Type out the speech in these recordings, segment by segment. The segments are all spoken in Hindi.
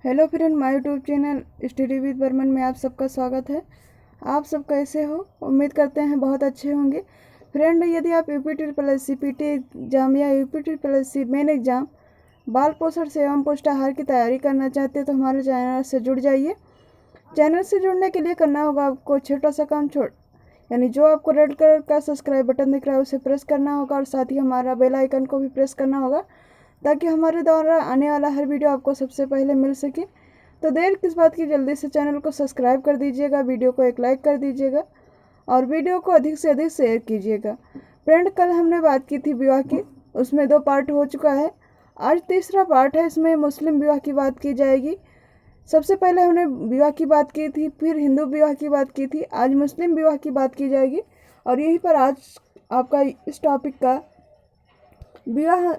Hello friend, my YouTube channel study with Burman में आप सबका स्वागत है। आप सब कैसे हो? उम्मीद करते हैं बहुत अच्छे होंगे। फ्रेंड, यदि आप UP triple S C PT exam या UP triple S C main exam बाल पोषण से एवं पुष्टाहार की तैयारी करना चाहते हैं तो हमारे चैनल से जुड़ जाइए। चैनल से जुड़ने के लिए करना होगा आपको छोटा सा काम यानी जो आपको रेड कलर का सब्सक्राइब बटन दिख रहा है उसे प्रेस करना होगा और साथ ही हमारा बेल आइकन को भी प्रेस करना होगा ताकि हमारे द्वारा आने वाला हर वीडियो आपको सबसे पहले मिल सके। तो देर किस बात की, जल्दी से चैनल को सब्सक्राइब कर दीजिएगा, वीडियो को एक लाइक कर दीजिएगा और वीडियो को अधिक से अधिक शेयर कीजिएगा। फ्रेंड, कल हमने बात की थी विवाह की, उसमें 2 पार्ट हो चुका है। आज तीसरा पार्ट है, इसमें मुस्लिम विवाह की बात की जाएगी। सबसे पहले हमने विवाह की बात की थी, फिर हिंदू विवाह की बात की थी, आज मुस्लिम विवाह की बात की जाएगी। और यहीं पर आज आपका इस टॉपिक का विवाह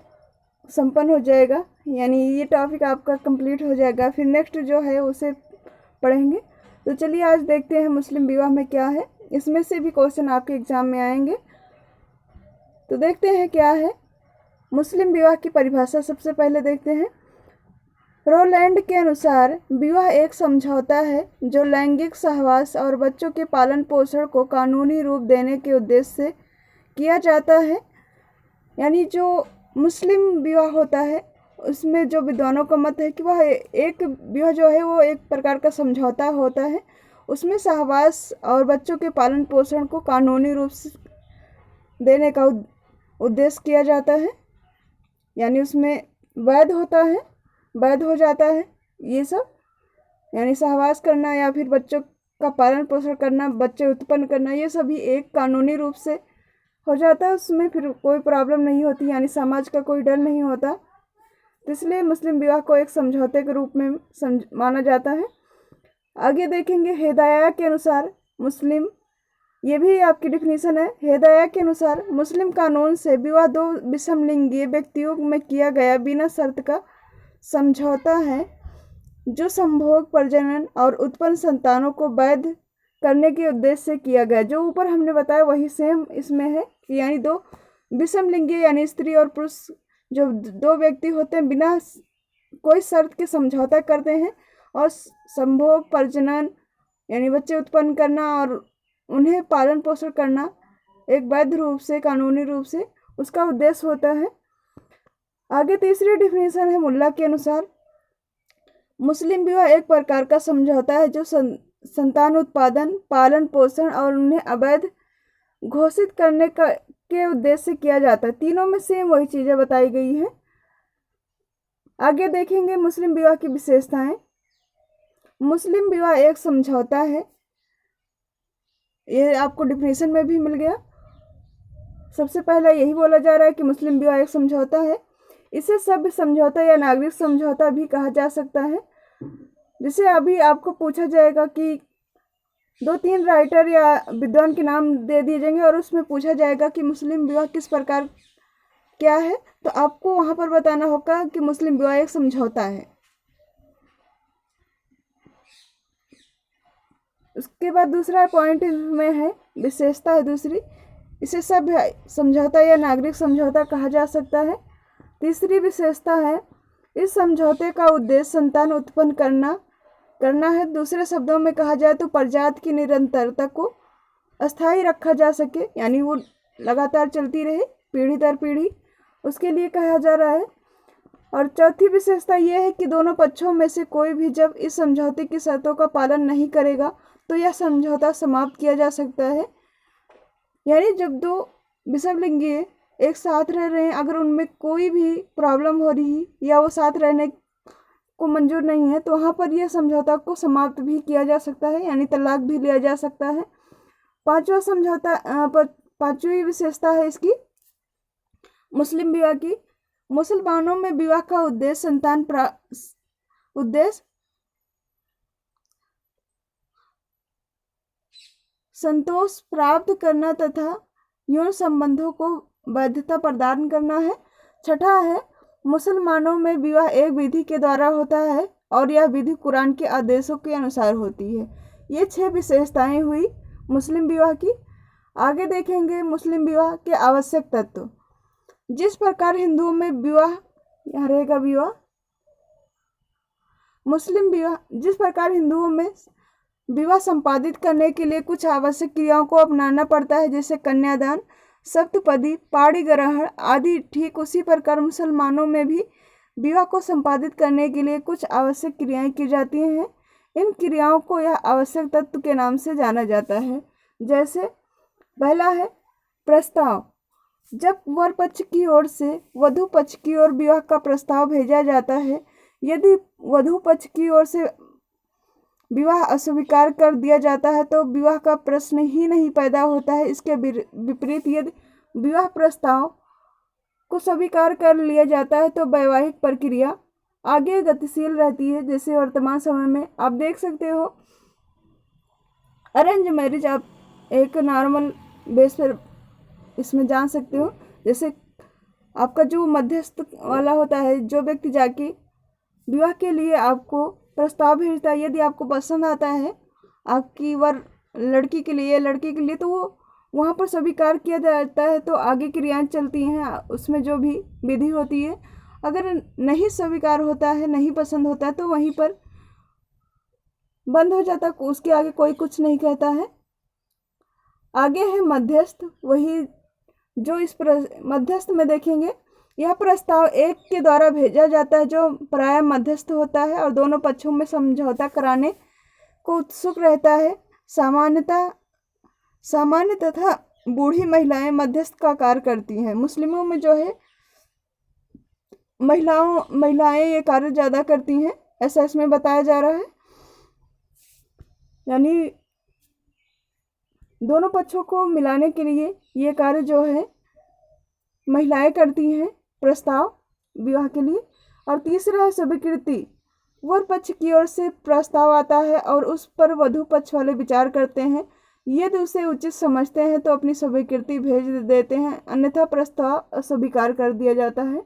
संपन्न हो जाएगा, यानी ये टॉपिक आपका कंप्लीट हो जाएगा। फिर नेक्स्ट जो है उसे पढ़ेंगे। तो चलिए आज देखते हैं मुस्लिम विवाह में क्या है। इसमें से भी क्वेश्चन आपके एग्जाम में आएंगे, तो देखते हैं क्या है। मुस्लिम विवाह की परिभाषा सबसे पहले देखते हैं। रोलैंड के अनुसार विवाह एक समझौता है जो लैंगिक सहवास और बच्चों के पालन पोषण को कानूनी रूप देने के उद्देश्य से किया जाता है। यानी जो मुस्लिम विवाह होता है उसमें जो विद्वानों का मत है कि वह एक विवाह जो है वो एक प्रकार का समझौता होता है। उसमें सहवास और बच्चों के पालन पोषण को कानूनी रूप से देने का उद्देश्य किया जाता है, यानी उसमें वैध होता है, वैध हो जाता है ये सब। यानी सहवास करना या फिर बच्चों का पालन पोषण करना, बच्चे उत्पन्न करना, ये सभी एक कानूनी रूप से हो जाता है। उसमें फिर कोई प्रॉब्लम नहीं होती, यानी समाज का कोई डर नहीं होता। तो इसलिए मुस्लिम विवाह को एक समझौते के रूप में माना जाता है। आगे देखेंगे हिदाया के अनुसार मुस्लिम, ये भी आपकी डिफिनीशन है। हिदाया के अनुसार मुस्लिम कानून से विवाह 2 विषमलिंगीय व्यक्तियों में किया गया बिना शर्त का समझौता है जो संभोग, प्रजनन और उत्पन्न संतानों को वैध करने के उद्देश्य से किया गया। जो ऊपर हमने बताया वही सेम इसमें है, यानी 2 विषमलिंगी यानी स्त्री और पुरुष जो 2 व्यक्ति होते हैं बिना कोई शर्त के समझौता करते हैं और संभोग, प्रजनन यानी बच्चे उत्पन्न करना और उन्हें पालन पोषण करना एक वैध रूप से, कानूनी रूप से उसका उद्देश्य होता है। आगे तीसरी डिफिनेशन है मुल्ला के अनुसार। मुस्लिम विवाह एक प्रकार का समझौता है जो संतान उत्पादन, पालन पोषण और उन्हें अवैध घोषित करने के उद्देश्य से किया जाता है। तीनों में सेम वही चीजें बताई गई हैं। आगे देखेंगे मुस्लिम विवाह की विशेषताएं। मुस्लिम विवाह एक समझौता है, ये आपको डिफिनेशन में भी मिल गया। सबसे पहले यही बोला जा रहा है कि मुस्लिम विवाह एक समझौता है। इसे सभ्य समझौता या नागरिक समझौता भी कहा जा सकता है। जिसे अभी आपको पूछा जाएगा कि 2-3 राइटर या विद्वान के नाम दे दिए जाएंगे और उसमें पूछा जाएगा कि मुस्लिम विवाह किस प्रकार क्या है, तो आपको वहां पर बताना होगा कि मुस्लिम विवाह एक समझौता है। उसके बाद दूसरा पॉइंट में है, विशेषता है दूसरी, इसे सभ्य समझौता या नागरिक समझौता कहा जा सकता है। तीसरी विशेषता है, इस समझौते का उद्देश्य संतान उत्पन्न करना है। दूसरे शब्दों में कहा जाए तो प्रजाति की निरंतरता को अस्थायी रखा जा सके, यानी वो लगातार चलती रहे पीढ़ी दर पीढ़ी, उसके लिए कहा जा रहा है। और चौथी विशेषता ये है कि दोनों पक्षों में से कोई भी जब इस समझौते की शर्तों का पालन नहीं करेगा तो यह समझौता समाप्त किया जा सकता है। यानी जब 2 विषमलिंगी एक साथ रह रहे हैं, अगर उनमें कोई भी प्रॉब्लम हो रही या वो साथ रहने को मंजूर नहीं है तो वहाँ पर यह समझौता को समाप्त भी किया जा सकता है, यानी तलाक भी लिया जा सकता है। पांचवी विशेषता है इसकी मुस्लिम विवाह की। मुसलमानों में विवाह का उद्देश्य संतोष प्राप्त करना तथा यौन संबंधों को वैधता प्रदान करना है। छठा है, मुसलमानों में विवाह एक विधि के द्वारा होता है और यह विधि कुरान के आदेशों के अनुसार होती है। ये 6 विशेषताएं हुई मुस्लिम विवाह की। आगे देखेंगे मुस्लिम विवाह के आवश्यक तत्व। जिस प्रकार हिंदुओं में विवाह, यहाँ रहेगा विवाह, मुस्लिम विवाह, जिस प्रकार हिंदुओं में विवाह संपादित करने के लिए कुछ आवश्यक क्रियाओं को अपनाना पड़ता है, जैसे कन्यादान, सप्तपदी, पाणी ग्रहण आदि, ठीक उसी प्रकार मुसलमानों में भी विवाह को संपादित करने के लिए कुछ आवश्यक क्रियाएं की जाती हैं। इन क्रियाओं को यह आवश्यक तत्व के नाम से जाना जाता है। जैसे पहला है प्रस्ताव। जब वर पक्ष की ओर से वधु पक्ष की ओर विवाह का प्रस्ताव भेजा जाता है, यदि वधु पक्ष की ओर से विवाह अस्वीकार कर दिया जाता है तो विवाह का प्रश्न ही नहीं पैदा होता है। इसके विपरीत यदि विवाह प्रस्ताव को स्वीकार कर लिया जाता है तो वैवाहिक प्रक्रिया आगे गतिशील रहती है। जैसे वर्तमान समय में आप देख सकते हो, अरेंज मैरिज आप एक नॉर्मल बेस पर इसमें जान सकते हो। जैसे आपका जो मध्यस्थ वाला होता है, जो व्यक्ति जाके विवाह के लिए आपको प्रस्ताव भेजता है, यदि आपको पसंद आता है आपकी वर लड़की के लिए, लड़के के लिए, तो वो वहाँ पर स्वीकार किया जाता है तो आगे क्रियाएं चलती हैं, उसमें जो भी विधि होती है। अगर नहीं स्वीकार होता है, नहीं पसंद होता है, तो वहीं पर बंद हो जाता है, उसके आगे कोई कुछ नहीं कहता है। आगे है मध्यस्थ। वही जो इस मध्यस्थ में देखेंगे, यह प्रस्ताव एक के द्वारा भेजा जाता है जो प्रायः मध्यस्थ होता है और दोनों पक्षों में समझौता कराने को उत्सुक रहता है। सामान्य तथा बूढ़ी महिलाएं मध्यस्थ का कार्य करती हैं। मुस्लिमों में जो है महिलाएं ये कार्य ज़्यादा करती हैं, ऐसा इसमें बताया जा रहा है। यानी दोनों पक्षों को मिलाने के लिए ये कार्य जो है महिलाएं करती हैं, प्रस्ताव विवाह के लिए। और तीसरा है स्वीकृति। वर पक्ष की ओर से प्रस्ताव आता है और उस पर वधु पक्ष वाले विचार करते हैं। यदि उसे उचित समझते हैं तो अपनी स्वीकृति भेज देते हैं, अन्यथा प्रस्ताव अस्वीकार कर दिया जाता है।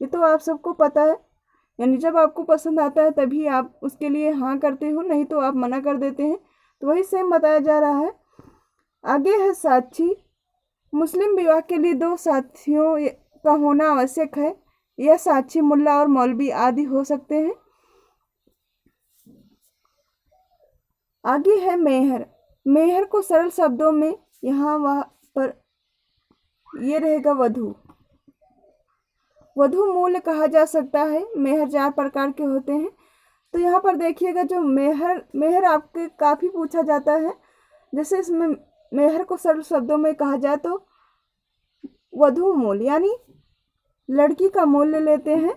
ये तो आप सबको पता है। यानी जब आपको पसंद आता है तभी आप उसके लिए हाँ करते हो, नहीं तो आप मना कर देते हैं। तो वही सेम बताया जा रहा है। आगे है साक्षी। मुस्लिम विवाह के लिए 2 साक्षियों का होना आवश्यक है। यह साक्षी मुल्ला और मौलवी आदि हो सकते हैं। आगे है मेहर। मेहर को सरल शब्दों में यहाँ वहाँ पर ये रहेगा वधु। वधु मूल्य कहा जा सकता है। मेहर 4 प्रकार के होते हैं। तो यहाँ पर देखिएगा, जो मेहर आपके काफ़ी पूछा जाता है। जैसे इसमें मेहर को सरल शब्दों में कहा जाए तो वधु मूल्य, यानी लड़की का मूल्य लेते हैं।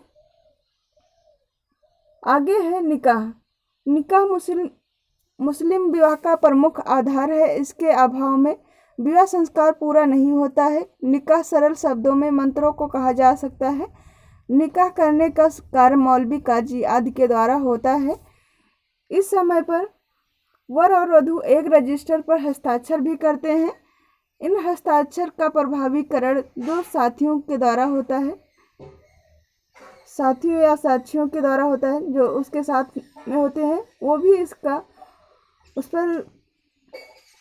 आगे है निकाह। निकाह मुस्लिम विवाह का प्रमुख आधार है। इसके अभाव में विवाह संस्कार पूरा नहीं होता है। निकाह सरल शब्दों में मंत्रों को कहा जा सकता है। निकाह करने का कार्य मौलवी, काजी आदि के द्वारा होता है। इस समय पर वर और वधु एक रजिस्टर पर हस्ताक्षर भी करते हैं। इन हस्ताक्षर का प्रभावीकरण 2 साथियों के द्वारा होता है। साथियों या साक्षियों के द्वारा होता है। जो उसके साथ में होते हैं वो भी उस पर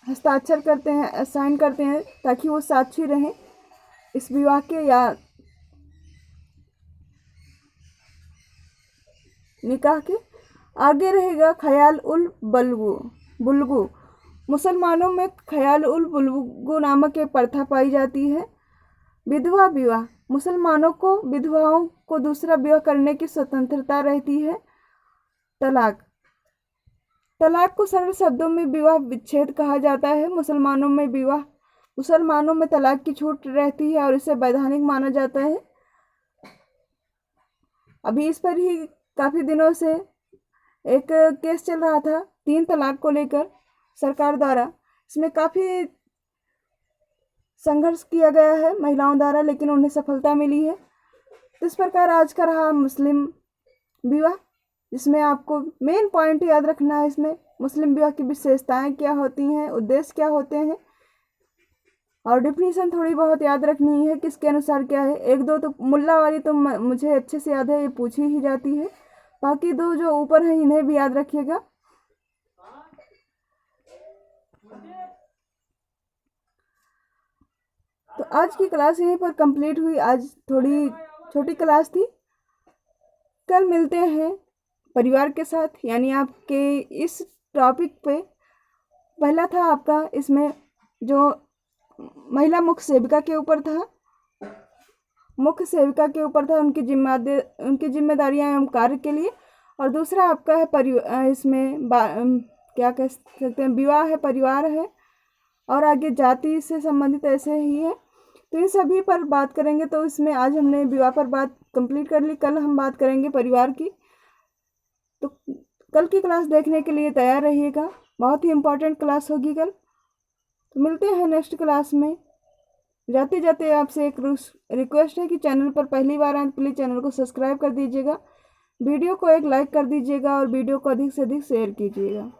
हस्ताक्षर करते हैं, साइन करते हैं, ताकि वो साक्षी रहें इस विवाह के या निकाह के। आगे रहेगा ख्याल उल बुल्गु। मुसलमानों में ख्याल उल बुल्गु नामक एक प्रथा पाई जाती है। विधवा विवाह। मुसलमानों को विधवाओं को दूसरा विवाह करने की स्वतंत्रता रहती है। तलाक को सरल शब्दों में विवाह विच्छेद कहा जाता है। मुसलमानों में तलाक की छूट रहती है और इसे वैधानिक माना जाता है। अभी इस पर ही काफ़ी दिनों से एक केस चल रहा था 3 तलाक को लेकर सरकार द्वारा। इसमें काफ़ी संघर्ष किया गया है महिलाओं द्वारा, लेकिन उन्हें सफलता मिली है। तो इस प्रकार आज का रहा मुस्लिम विवाह, जिसमें आपको मेन पॉइंट याद रखना है। इसमें मुस्लिम विवाह की विशेषताएं क्या होती हैं, उद्देश्य क्या होते हैं, और डिफिनीशन थोड़ी बहुत याद रखनी है किसके अनुसार क्या है। 1-2 तो मुल्ला वाली तो मुझे अच्छे से याद है, ये पूछी ही जाती है। बाकी 2 जो ऊपर हैं इन्हें भी याद रखिएगा। तो आज की क्लास यहीं पर कंप्लीट हुई। आज थोड़ी छोटी क्लास थी। कल मिलते हैं परिवार के साथ, यानी आपके इस टॉपिक पे पहला था आपका इसमें जो महिला मुख्य सेविका के ऊपर था, उनकी जिम्मेदारियां एवं कार्य के लिए। और दूसरा आपका है इसमें क्या कह सकते हैं, विवाह है, परिवार है, और आगे जाति से संबंधित ऐसे ही है। तो इन सभी पर बात करेंगे। तो इसमें आज हमने विवाह पर बात कंप्लीट कर ली, कल हम बात करेंगे परिवार की। तो कल की क्लास देखने के लिए तैयार रहिएगा, बहुत ही इम्पोर्टेंट क्लास होगी कल। तो मिलते हैं नेक्स्ट क्लास में। जाते जाते आपसे एक रिक्वेस्ट है कि चैनल पर पहली बार आए प्लीज़ चैनल को सब्सक्राइब कर दीजिएगा, वीडियो को एक लाइक कर दीजिएगा और वीडियो को अधिक से अधिक शेयर कीजिएगा।